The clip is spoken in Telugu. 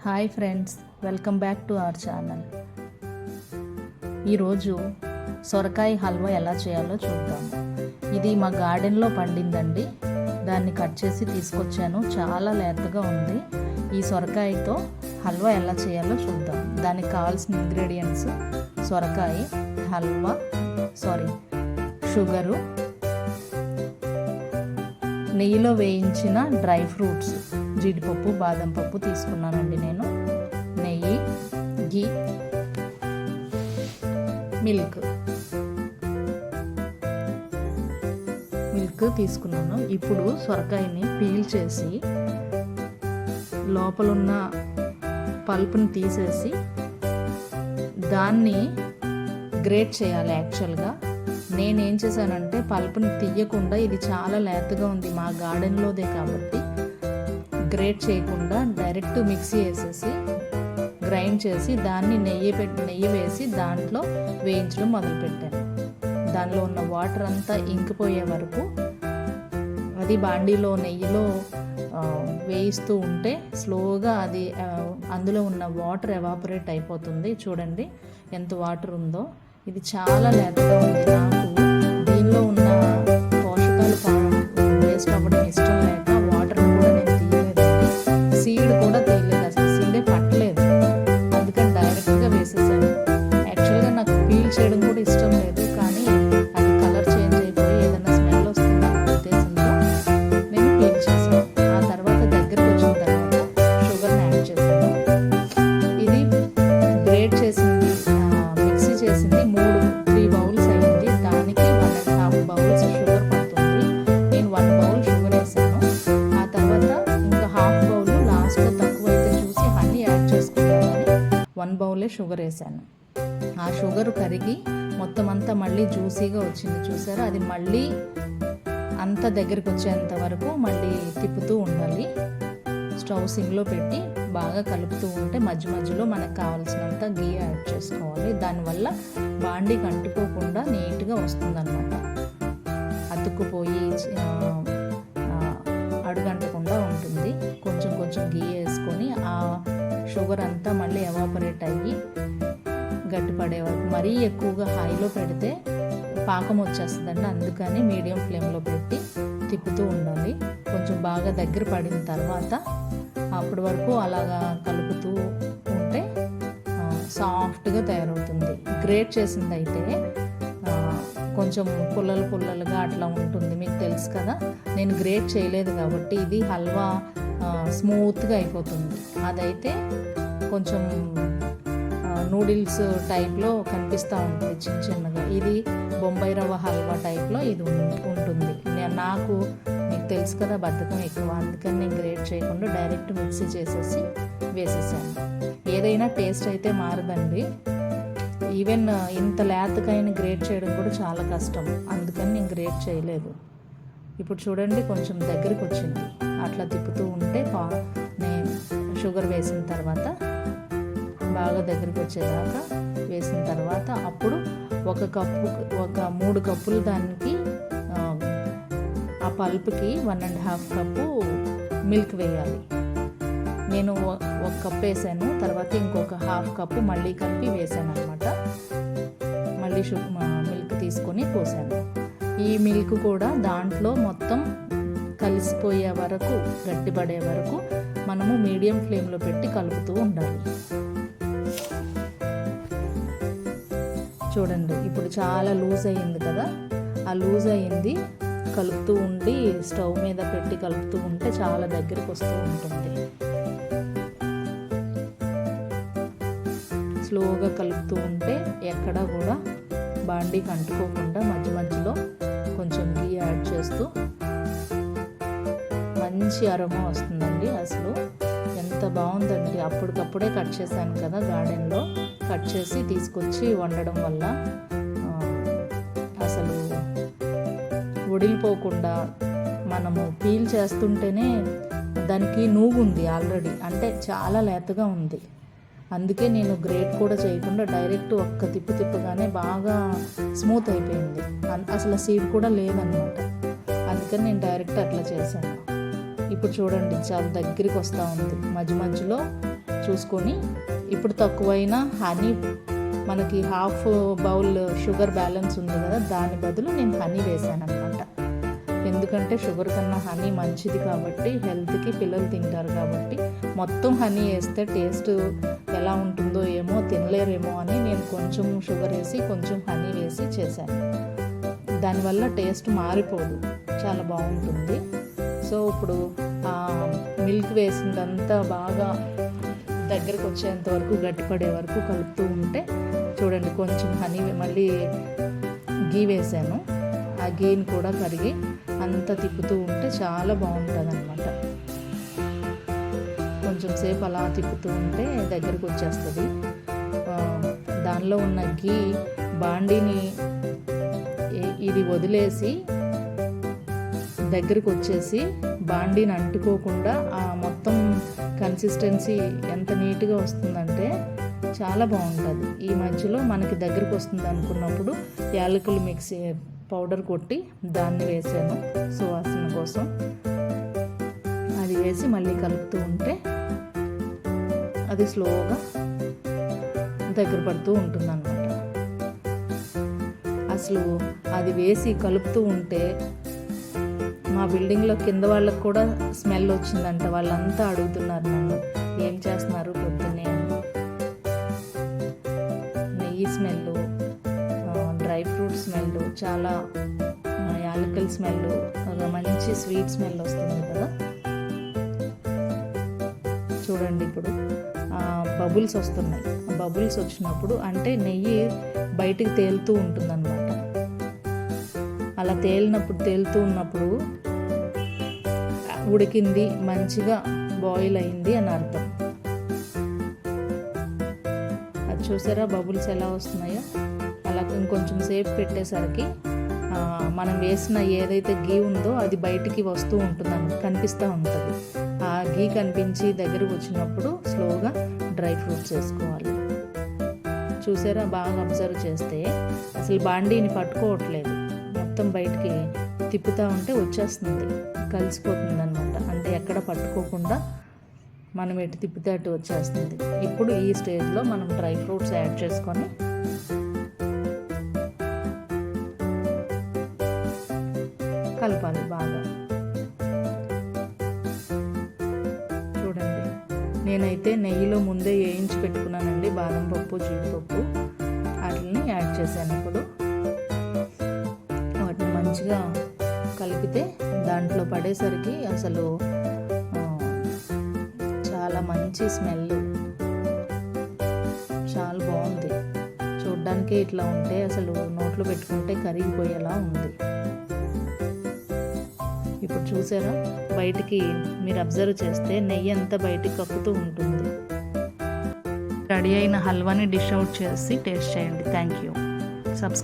Hi friends, welcome back to our channel. ఈరోజు సొరకాయ హల్వా ఎలా చేయాలో చూద్దాం. ఇది మా గార్డెన్లో పండిందండి. దాన్ని కట్ చేసి తీసుకొచ్చాను. చాలా లేతగా ఉంది. ఈ సొరకాయతో హల్వా ఎలా చేయాలో చూద్దాం. దానికి కావాల్సిన ఇంగ్రీడియంట్స్ సొరకాయ, షుగరు, నెయ్యిలో వేయించిన డ్రై ఫ్రూట్స్, జీడిపప్పు, బాదం పప్పు తీసుకున్నానండి నేను. నెయ్యి, ఘీ, మిల్క్ తీసుకున్నాను. ఇప్పుడు సొరకాయని పీల్ చేసి లోపలున్న పల్ప్ని తీసేసి దాన్ని గ్రేట్ చేయాలి. యాక్చువల్గా నేనేం చేశానంటే పల్ప్ని తీయకుండా, ఇది చాలా లేతగా ఉంది మా గార్డెన్లోదే కాబట్టి గ్రేట్ చేయకుండా డైరెక్ట్ మిక్సీ వేసేసి గ్రైండ్ చేసి దాన్ని నెయ్యి వేసి దాంట్లో వేయించడం మొదలుపెట్టాను. దానిలో ఉన్న వాటర్ అంతా ఇంకిపోయే వరకు అది బాండీలో నెయ్యిలో వేయిస్తూ ఉంటే స్లోగా అది అందులో ఉన్న వాటర్ ఎవాపరేట్ అయిపోతుంది. చూడండి ఎంత వాటర్ ఉందో. ఇది చాలా లేతగా ఉంది. నాకు దీనిలో ఉన్న పోషకాలు వేస్ట్ అవ్వడం ఇష్టం లేక వాటర్ కూడా నేను తీయలేదండి. సీడ్ కూడా తీయలేదు, అసలు సీడే పట్టలేదు. అందుకని డైరెక్ట్గా వేసేసాను. యాక్చువల్గా నాకు పీల్ చేయడం కూడా ఇష్టం లేదు, కానీ అది కలర్ చేంజ్ అయిపోయి ఏదైనా స్మెల్ వస్తుందన్న ఉద్దేశంతో నేను పీల్ చేశాను. ఆ తర్వాత దగ్గరకు వచ్చిన తర్వాత షుగర్ని యాడ్ చేశాను. ఇది గ్రేట్ చేసింది, మిక్సీ చేసింది 3 బౌల్స్ అయింది. దానికి 1.5 బౌల్స్ షుగర్ పడుతుంది. నేను 1 బౌల్ షుగర్ వేసాను. ఆ తర్వాత ఇంకా హాఫ్ బౌల్ లాస్ట్లో తక్కువైతే చూసి హనీ యాడ్ చేసుకుంటానని 1 బౌలే షుగర్ వేసాను. ఆ షుగర్ కరిగి మొత్తం అంతా మళ్ళీ జ్యూసీగా వచ్చింది. చూసారా, అది మళ్ళీ అంత దగ్గరికి వచ్చేంత వరకు మళ్ళీ తిప్పుతూ ఉండాలి. స్టవ్ సిమ్లో పెట్టి బాగా కలుపుతూ ఉంటే మధ్య మధ్యలో మనకు కావాల్సినంత గీ యాడ్ చేసుకోవాలి. దానివల్ల బాండీకి అంటుకోకుండా నీట్గా వస్తుందన్నమాట. అతుక్కుపోయి అడుగంటకుండా ఉంటుంది. కొంచెం కొంచెం గీ వేసుకొని ఆ షుగర్ అంతా మళ్ళీ ఎవాపరేట్ అయ్యి గట్టిపడే వరకు. మరీ ఎక్కువగా హైలో పెడితే పాకం వచ్చేస్తుందండి. అందుకని మీడియం ఫ్లేమ్లో పెట్టి తిప్పుతూ ఉండాలి. కొంచెం బాగా దగ్గర పడిన తర్వాత అప్పటి వరకు అలాగా కలుపుతూ ఉంటే సాఫ్ట్గా తయారవుతుంది. గ్రేట్ చేసింది అయితే కొంచెం పుల్లలుగా అట్లా ఉంటుంది. మీకు తెలుసు కదా, నేను గ్రేట్ చేయలేదు కాబట్టి ఇది హల్వా స్మూత్గా అయిపోతుంది. అదైతే కొంచెం నూడిల్స్ టైప్లో కనిపిస్తూ ఉంటుంది చిన్న చిన్నగా. ఇది బొంబాయి రవ్వ హల్వా టైప్లో ఇది ఉంటుంది. నాకు మీకు తెలుసు కదా, బద్ధకం ఎక్కువ. అందుకని నేను గ్రేట్ చేయకుండా డైరెక్ట్ మిక్సీ చేసేసి వేసేసాను. ఏదైనా టేస్ట్ అయితే మారదండి. ఈవెన్ ఇంత లేతకైనా గ్రేట్ చేయడం కూడా చాలా కష్టం. అందుకని నేను గ్రేట్ చేయలేదు. ఇప్పుడు చూడండి కొంచెం దగ్గరికి వచ్చింది. అట్లా తిప్పుతూ ఉంటే నేను షుగర్ వేసిన తర్వాత బాగా దగ్గరికి వచ్చేదాకా వేసిన తర్వాత అప్పుడు 3 కప్పులు దానికి ఆ పల్ప్కి 1.5 కప్పు మిల్క్ వేయాలి. నేను 1 కప్ వేసాను. తర్వాత ఇంకొక హాఫ్ కప్పు మళ్ళీ కలిపి వేసాను అనమాట. మళ్ళీ మిల్క్ తీసుకొని పోసాను. ఈ మిల్క్ కూడా దాంట్లో మొత్తం కలిసిపోయే వరకు, గట్టిపడే వరకు మనము మీడియం ఫ్లేమ్లో పెట్టి కలుపుతూ ఉండాలి. చూడండి ఇప్పుడు చాలా లూజ్ అయ్యింది కదా. ఆ లూజ్ అయ్యింది కలుపుతూ ఉండి స్టవ్ మీద పెట్టి కలుపుతూ ఉంటే చాలా దగ్గరికి వస్తూ ఉంటుంది. స్లోగా కలుపుతూ ఉంటే ఎక్కడా కూడా బాండీకి అంటుకోకుండా మధ్య మధ్యలో కొంచెం గీ యాడ్ చేస్తూ మంచి అరోమా వస్తుందండి. అసలు ఎంత బాగుందండి. అప్పటికప్పుడే కట్ చేశాను కదా, గార్డెన్లో కట్ చేసి తీసుకొచ్చి వండడం వల్ల అసలు వడిలిపోకుండా మనము పీల్ చేస్తుంటేనే దానికి నూగు ఉంది ఆల్రెడీ, అంటే చాలా లేతగా ఉంది. అందుకే నేను గ్రేట్ కూడా చేయకుండా డైరెక్ట్ ఒక్క తిప్పగానే బాగా స్మూత్ అయిపోయింది. అసలు సీడ్ కూడా లేదనమాట. అందుకని నేను డైరెక్ట్ అట్లా చేశాను. ఇప్పుడు చూడండి చాలా దగ్గరికి వస్తూ ఉంది. మధ్య మధ్యలో చూసుకొని ఇప్పుడు తక్కువైన హనీ, మనకి హాఫ్ బౌల్ షుగర్ బ్యాలెన్స్ ఉంది కదా, దాని బదులు నేను హనీ వేసాను అనమాట. ఎందుకంటే షుగర్ కన్నా హనీ మంచిది కాబట్టి, హెల్త్కి, పిల్లలు తింటారు కాబట్టి. మొత్తం హనీ వేస్తే టేస్ట్ ఎలా ఉంటుందో ఏమో, తినలేరేమో అని నేను కొంచెం షుగర్ వేసి కొంచెం హనీ వేసి చేశాను. దానివల్ల టేస్ట్ మారిపోదు, చాలా బాగుంటుంది. సో ఇప్పుడు మిల్క్ వేసిందంతా బాగా దగ్గరకు వచ్చేంత వరకు, గట్టిపడే వరకు కలుపుతూ ఉంటే చూడండి, కొంచెం హనీ మళ్ళీ గీ వేసాను. ఆ గీని కూడా కరిగి అంతా తిప్పుతూ ఉంటే చాలా బాగుంటుంది అన్నమాట. కొంచెం సేపు అలా తిప్పుతూ ఉంటే దగ్గరకు వచ్చేస్తుంది. దానిలో ఉన్న గీ బాండీని ఇది వదిలేసి దగ్గరికి వచ్చేసి బాండీని అంటుకోకుండా ఆ మొత్తం కన్సిస్టెన్సీ ఎంత నీట్గా వస్తుందంటే చాలా బాగుంటుంది. ఈ మధ్యలో మనకి దగ్గరికి వస్తుంది అనుకున్నప్పుడు యాలకులు మిక్సీ పౌడర్ కొట్టి దాన్ని వేసాను సువాసన కోసం. అది వేసి మళ్ళీ కలుపుతూ ఉంటే అది స్లోగా దగ్గర పడుతూ ఉంటుంది అన్నమాట. అసలు అది వేసి కలుపుతూ ఉంటే మా బిల్డింగ్లో కింద వాళ్ళకి కూడా స్మెల్ వచ్చిందంట. వాళ్ళంతా అడుగుతున్నారు నన్ను, ఏం చేస్తున్నారు పొద్దున్నే అని. నెయ్యి స్మెల్, డ్రై ఫ్రూట్ స్మెల్, చాలా యాలకుల స్మెల్, ఒక మంచి స్వీట్ స్మెల్ వస్తుంది కదా. చూడండి ఇప్పుడు బబుల్స్ వస్తున్నాయి. బబుల్స్ వచ్చినప్పుడు అంటే నెయ్యి బయటికి తేలుతూ ఉంటుందన్నమాట. అలా తేలుతూ ఉన్నప్పుడు ఉడికింది, మంచిగా బాయిల్ అయింది అని అర్థం. అది చూసారా బబుల్స్ ఎలా వస్తున్నాయో. అలా ఇంకొంచెం సేపు పెట్టేసరికి మనం వేసిన ఏదైతే గీ ఉందో అది బయటికి వస్తూ ఉంటుందని కనిపిస్తూ ఉంటుంది. ఆ గీ కనిపించి దగ్గరకు వచ్చినప్పుడు స్లోగా డ్రై ఫ్రూట్స్ వేసుకోవాలి. చూసారా, బాగా అబ్జర్వ్ చేస్తే అసలు బాండీని పట్టుకోవట్లేదు, మొత్తం బయటికి తిప్పుతూ ఉంటే వచ్చేస్తుంది, కలిసిపోతుంది అనమాట. అంటే ఎక్కడ పట్టుకోకుండా మనం ఎటు తిప్పితే అటు వచ్చేస్తుంది. ఇప్పుడు ఈ స్టేజ్లో మనం డ్రై ఫ్రూట్స్ యాడ్ చేసుకొని కలపాలి బాగా. చూడండి, నేనైతే నెయ్యిలో ముందే వేయించి పెట్టుకున్నానండి బాదం పప్పు, జీడిపప్పు, వాటిని యాడ్ చేశాను. ఇప్పుడు వాటిని మంచిగా కలిపితే దాంట్లో పడేసరికి అసలు చాలా మంచి స్మెల్, చాలా బాగుంది. చూడ్డానికే ఇట్లా ఉంటే అసలు నోట్లో పెట్టుకుంటే కరిగిపోయేలా ఉంది. ఇప్పుడు చూసారా, బయటికి మీరు అబ్జర్వ్ చేస్తే నెయ్యి అంతా బయటికి కక్కుతూ ఉంటుంది. రెడీ అయిన హల్వాని డిష్ అవుట్ చేసి టేస్ట్ చేయండి. Thank you. సబ్స్క్రైబ్.